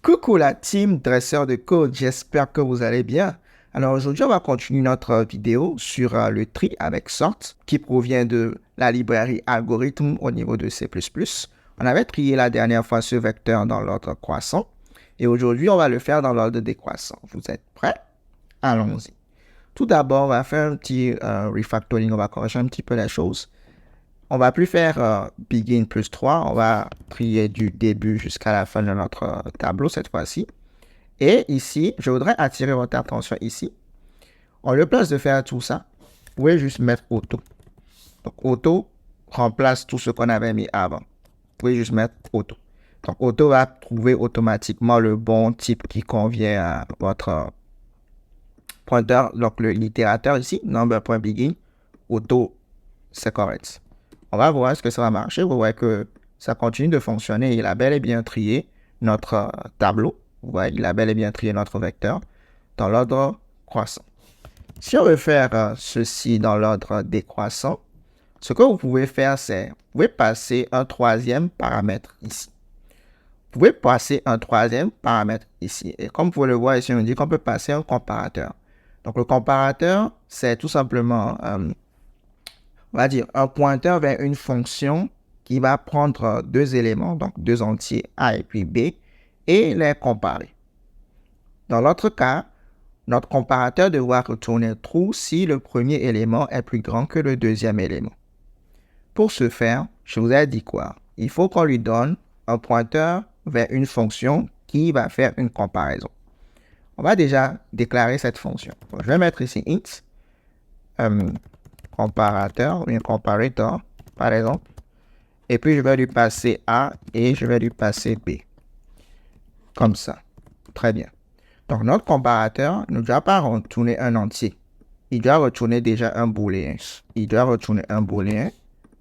Coucou la team dresseur de code, j'espère que vous allez bien. Alors aujourd'hui, on va continuer notre vidéo sur le tri avec sort qui provient de la librairie algorithme au niveau de C++. On avait trié la dernière fois ce vecteur dans l'ordre croissant et aujourd'hui, on va le faire dans l'ordre décroissant. Vous êtes prêts? Allons-y. Tout d'abord, on va faire un petit refactoring, on va corriger un petit peu les choses. On va plus faire begin plus 3, on va trier du début jusqu'à la fin de notre tableau cette fois-ci. Et ici, je voudrais attirer votre attention ici. En lieu place de faire tout ça, vous pouvez juste mettre auto. Donc auto remplace tout ce qu'on avait mis avant. Vous pouvez juste mettre auto. Donc auto va trouver automatiquement le bon type qui convient à votre pointeur. Donc l'itérateur ici, number.begin, auto, c'est correct. On va voir ce que ça va marcher. Vous voyez que ça continue de fonctionner. Il a bel et bien trié notre tableau. Vous voyez, il a bel et bien trié notre vecteur dans l'ordre croissant. Si on veut faire ceci dans l'ordre décroissant, ce que vous pouvez faire, c'est vous pouvez passer un troisième paramètre ici. Vous pouvez passer un troisième paramètre ici. Et comme vous pouvez le voir ici, on dit qu'on peut passer un comparateur. Donc, le comparateur, c'est tout simplement on va dire un pointeur vers une fonction qui va prendre deux éléments, donc deux entiers A et puis B, et les comparer. Dans l'autre cas, notre comparateur devra retourner true si le premier élément est plus grand que le deuxième élément. Pour ce faire, je vous ai dit quoi? Il faut qu'on lui donne un pointeur vers une fonction qui va faire une comparaison. On va déjà déclarer cette fonction. Donc, je vais mettre ici int comparateur, ou un comparator, par exemple. Et puis, je vais lui passer A et je vais lui passer B. Comme ça. Très bien. Donc, notre comparateur ne doit pas retourner un entier. Il doit retourner déjà un booléen. Il doit retourner un booléen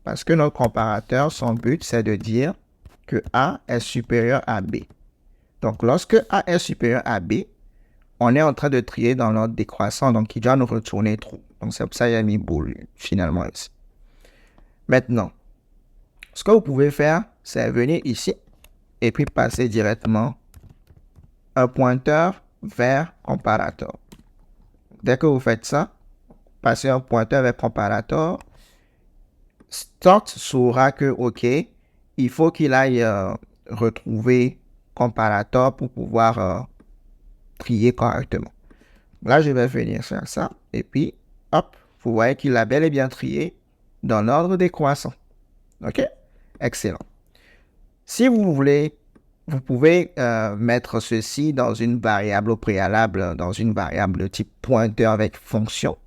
parce que notre comparateur, son but, c'est de dire que A est supérieur à B. Donc, lorsque A est supérieur à B, on est en train de trier dans l'ordre décroissant, donc il doit nous retourner true. Donc, c'est pour ça qu'il a mis bool finalement ici. Maintenant, ce que vous pouvez faire, c'est venir ici et puis passer directement un pointeur vers comparator. Dès que vous faites ça, passez un pointeur vers comparator. Start saura que, OK, il faut qu'il aille retrouver comparator pour pouvoir trier correctement. Là, je vais venir faire ça. Et puis, hop, vous voyez qu'il a bel et bien trié dans l'ordre décroissant. OK? Excellent. Si vous voulez, vous pouvez mettre ceci dans une variable au préalable, dans une variable de type pointeur avec fonction,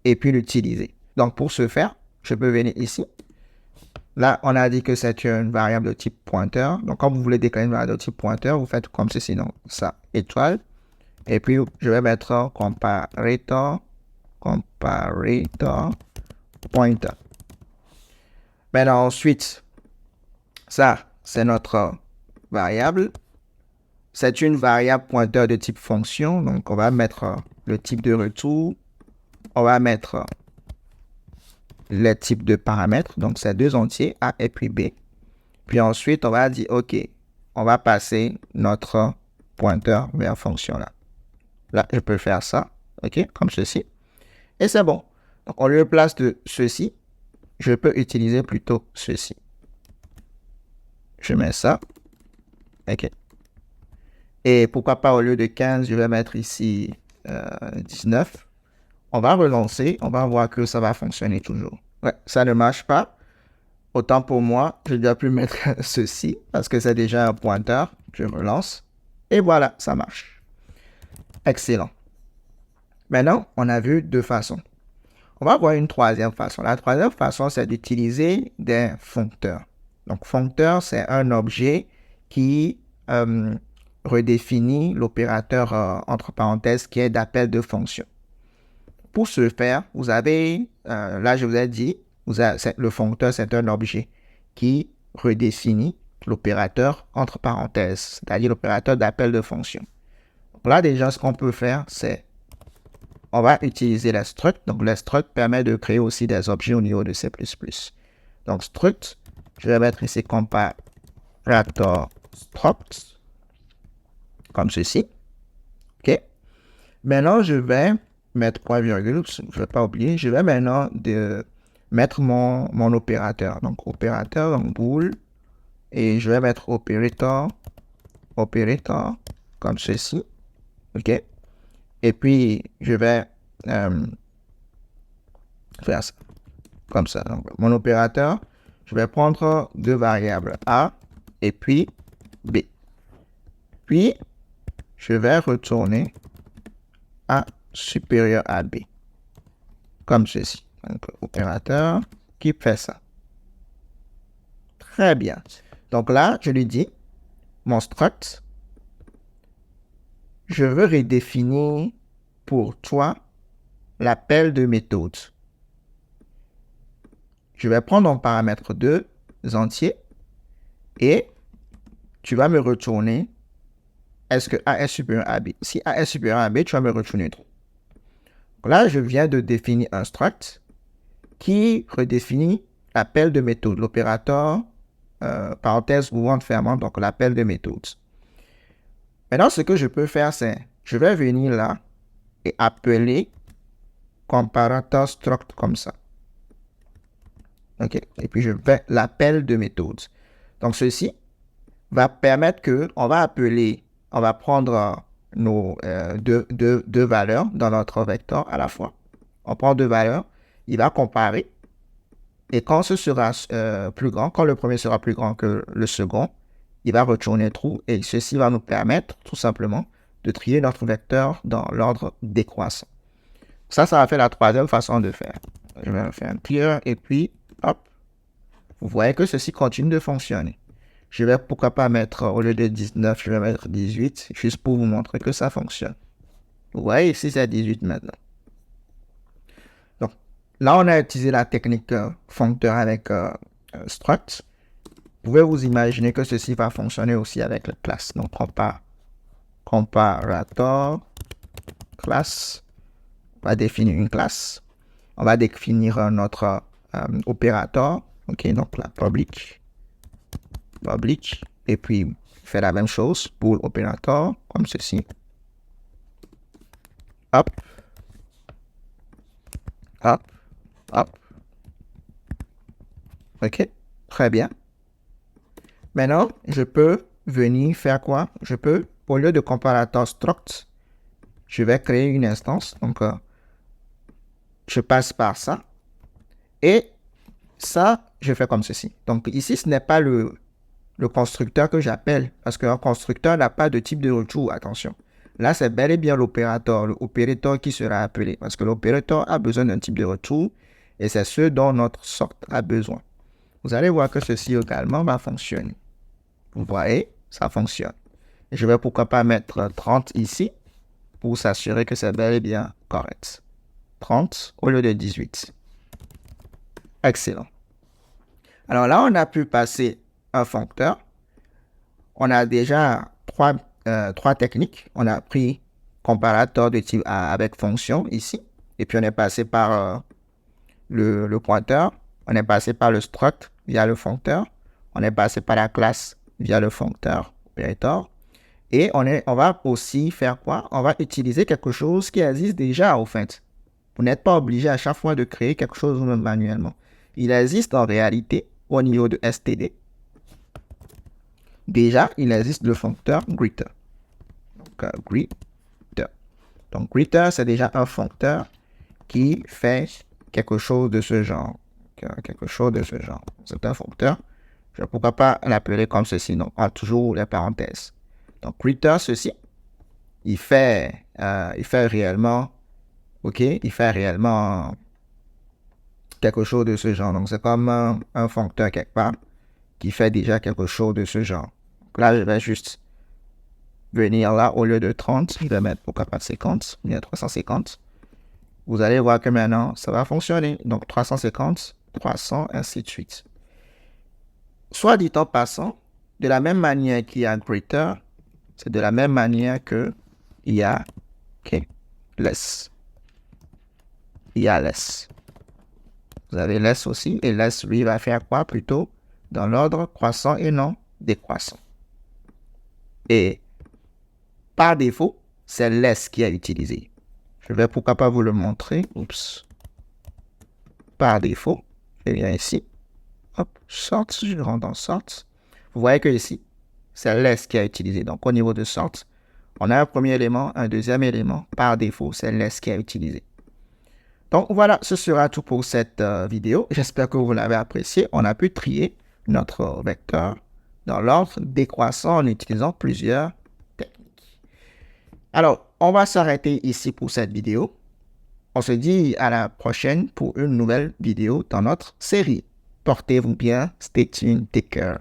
et puis l'utiliser. Donc, pour ce faire, je peux venir ici. Là, on a dit que c'est une variable de type pointeur. Donc, quand vous voulez déclarer une variable de type pointeur, vous faites comme ceci, donc ça, étoile. Et puis, je vais mettre comparator pointer. Maintenant, ensuite, ça, c'est notre variable. C'est une variable pointeur de type fonction. Donc, on va mettre le type de retour. On va mettre les types de paramètres. Donc, c'est deux entiers, A et puis B. Puis ensuite, on va dire, OK, on va passer notre pointeur vers fonction là. Là, je peux faire ça, OK, comme ceci. Et c'est bon. Donc, au lieu de place de ceci, je peux utiliser plutôt ceci. Je mets ça. OK. Et pourquoi pas au lieu de 15, je vais mettre ici 19. On va relancer. On va voir que ça va fonctionner toujours. Ouais, ça ne marche pas. Autant pour moi, je ne dois plus mettre ceci parce que c'est déjà un pointeur. Je relance. Et voilà, ça marche. Excellent. Maintenant, on a vu deux façons. On va voir une troisième façon. La troisième façon, c'est d'utiliser des foncteurs. Donc, foncteur, c'est un objet qui redéfinit l'opérateur entre parenthèses qui est d'appel de fonction. Pour ce faire, vous avez, là je vous ai dit, le foncteur, c'est un objet qui redéfinit l'opérateur entre parenthèses, c'est-à-dire l'opérateur d'appel de fonction. Donc là, déjà, ce qu'on peut faire, c'est on va utiliser les structs. Donc, les structs permettent de créer aussi des objets au niveau de C++. Donc, struct, je vais mettre ici comparator struct. comme ceci. OK? Maintenant, je vais mettre point virgule, je ne vais pas oublier, je vais maintenant mettre mon opérateur. Donc, opérateur, donc bool, et je vais mettre opérateur, comme ceci. OK? Et puis, je vais faire ça, comme ça. Donc, mon opérateur, je vais prendre deux variables A et puis B. Puis, je vais retourner A supérieur à B, comme ceci. Donc, opérateur qui fait ça. Très bien. Donc là, je lui dis, mon struct, je veux redéfinir pour toi l'appel de méthode. Je vais prendre en paramètre 2 entiers et tu vas me retourner est-ce que A est supérieur à B. Si A est supérieur à B, tu vas me retourner true. Donc là, je viens de définir un struct qui redéfinit l'appel de méthode, l'opérateur, parenthèse ouvrante fermante, donc l'appel de méthode. Maintenant, ce que je peux faire, c'est, je vais venir là et appeler comparator struct comme ça. OK. Et puis, je vais l'appel de méthode. Donc, ceci va permettre que on va prendre nos deux valeurs dans notre vecteur à la fois. On prend deux valeurs, il va comparer. Et quand ce sera plus grand, quand le premier sera plus grand que le second, il va retourner true et ceci va nous permettre tout simplement de trier notre vecteur dans l'ordre décroissant. Ça va faire la troisième façon de faire. Je vais faire un clear et puis hop, vous voyez que ceci continue de fonctionner. Je vais pourquoi pas mettre, au lieu de 19, je vais mettre 18, juste pour vous montrer que ça fonctionne. Vous voyez ici c'est 18 maintenant. Donc là on a utilisé la technique foncteur avec struct. Vous pouvez vous imaginer que ceci va fonctionner aussi avec la classe. Donc, comparator classe. On va définir une classe. On va définir notre opérateur. OK, donc la public. Et puis, faire la même chose pour l'opérateur, comme ceci. Hop. Hop. Hop. OK, très bien. Maintenant, je peux venir faire quoi? Je peux, au lieu de comparator struct, je vais créer une instance. Donc, je passe par ça. Et ça, je fais comme ceci. Donc, ici, ce n'est pas le constructeur que j'appelle, parce qu'un constructeur n'a pas de type de retour, attention. Là, c'est bel et bien l'opérateur qui sera appelé, parce que l'opérateur a besoin d'un type de retour, et c'est ce dont notre sort a besoin. Vous allez voir que ceci également va fonctionner. Vous voyez, ça fonctionne. Et je vais pourquoi pas mettre 30 ici, pour s'assurer que c'est bel et bien correct. 30 au lieu de 18. Excellent. Alors là, on a pu passer un foncteur. On a déjà trois techniques. On a pris comparateur de type A avec fonction ici. Et puis on est passé par le pointeur. On est passé par le struct via le foncteur. On est passé par la classe via le foncteur operator. Et on va aussi faire quoi? On va utiliser quelque chose qui existe déjà au fait. Vous n'êtes pas obligé à chaque fois de créer quelque chose manuellement. Il existe en réalité au niveau de std. Déjà, il existe le foncteur greeter. Donc, greeter. Donc, greeter, c'est déjà un foncteur qui fait quelque chose de ce genre. Quelque chose de ce genre. C'est un foncteur. Je ne pourrais pas l'appeler comme ceci. Donc, toujours les parenthèses. Donc, greeter, ceci, il fait réellement, OK, il fait réellement quelque chose de ce genre. Donc, c'est comme un foncteur quelque part qui fait déjà quelque chose de ce genre. Donc là, je vais juste venir là, au lieu de 30, je vais mettre pourquoi pas 50, il y a 350. Vous allez voir que maintenant, ça va fonctionner. Donc, 350, 300, ainsi de suite. Soit dit en passant, de la même manière qu'il y a greater, c'est de la même manière que il y a less. Il y a less. Vous avez less aussi, et less, lui, va faire quoi plutôt? Dans l'ordre croissant et non décroissant. Et par défaut, c'est less qui est utilisé. Je vais pourquoi pas vous le montrer. Oups. Par défaut, je viens ici. Hop, sort, je rentre dans sort. Vous voyez que ici, c'est less qui est utilisé. Donc, au niveau de sort, on a un premier élément, un deuxième élément. Par défaut, c'est less qui est utilisé. Donc, voilà, ce sera tout pour cette vidéo. J'espère que vous l'avez apprécié. On a pu trier notre vecteur dans l'ordre décroissant en utilisant plusieurs techniques. Alors, on va s'arrêter ici pour cette vidéo. On se dit à la prochaine pour une nouvelle vidéo dans notre série. Portez-vous bien. Stay tuned. Take care.